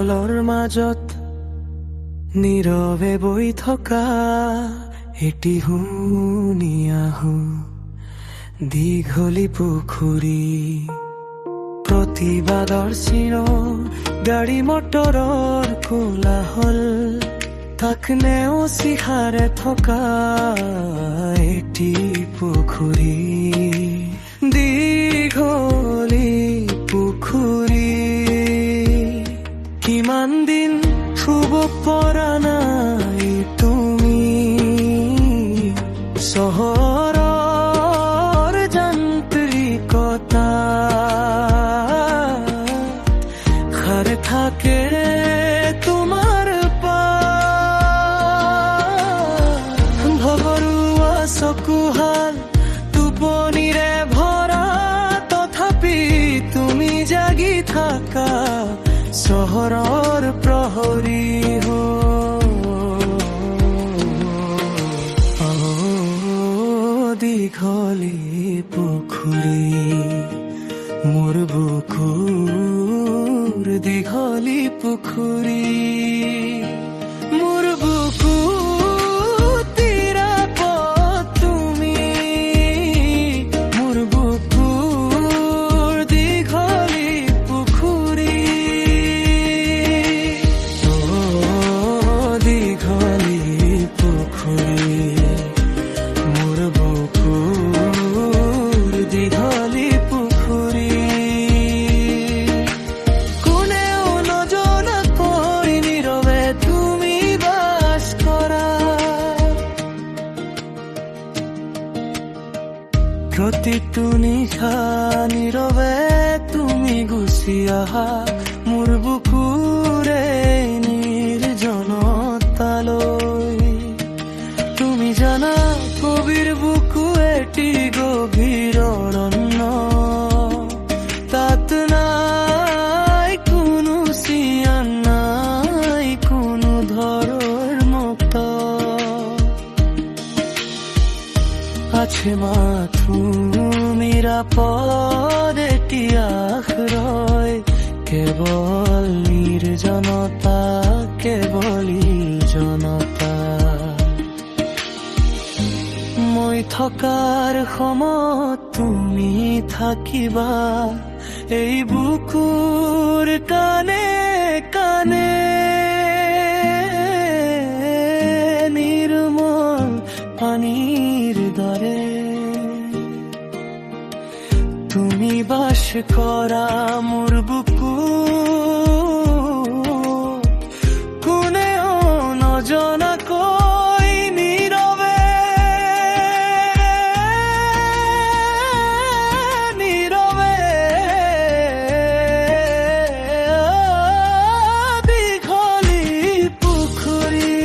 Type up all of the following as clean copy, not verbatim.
দীঘলৰ মাজত নীৰৱে বৈ থকা এটি শুনি আহো দীঘলী পুখুৰী। প্ৰতিবাদৰ চিৰ গাড়ী মটৰৰ কোলাহল, তাক নেওচি সাৰে থকা এটি পুখুৰী। দীঘলী পুখুৰী, কিমান দিন শুব পৰা নাই তুমি চহৰৰ যান্ত্ৰিকতা। সাৰে থাকে তোমাৰ ভগৰুৱা চকুহাল টোপনিৰে ভৰা, তথাপি তুমি জাগি থাকা চহৰৰ প্ৰহৰী হৈ। দীঘলী পুখুৰী, মোৰ বুকুৰ দীঘলী পুখুৰী। মোৰ বুকুত নিৰাপদ তুমি, মোৰ বুকুৰ দীঘলী পুখুৰী। দীঘলী পুখুৰী, মোৰ বুকুৰ দীঘলী পুখুৰী। কোনেও নজনাকৈ নীৰৱে তুমি বাস কৰা, প্ৰতিটো নিশা নীৰৱে তুমি গুচি আহা মোৰ বুকুৰে নিৰ্জনতালৈ। তুমি জানা কবিৰ বুকু এটি গভীৰ অৰণ্য, তাত নাই কোনো চিয়ান, নাই কোনো ধৰৰ মুক্ত। আছে মাথো নিৰাপদ এটি আশ্ৰয়, কেৱল নিৰ্জনতা, কেৱল জনতা। মই থকাৰ সময়ত তুমি থাকিবা এই বুকুৰ কানে কানে। নিৰ্মল পানীৰ দৰে তুমি বাস কৰা মোৰ বুকুত, কোনেও নজনাকৈ নীৰৱে নীৰৱে দীঘলী পুখুৰী।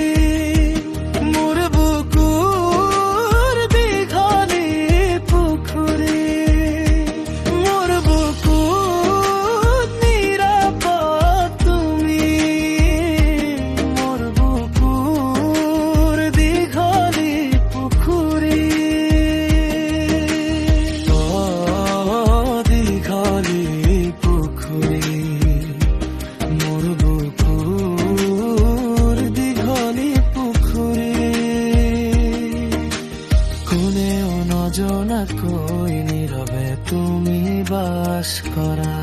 মোৰ বুকুৰ দীঘলী পুখুৰী, মোৰ বুকুত নিৰাপদ তুমি, মোৰ বুকুৰ দীঘলী পুখুৰী। দীঘলী পুখুৰী, মোৰ বুকুৰ দীঘলী পুখুৰী। কোনেও নজনাকৈ নীৰৱে তুমি বাস কৰা।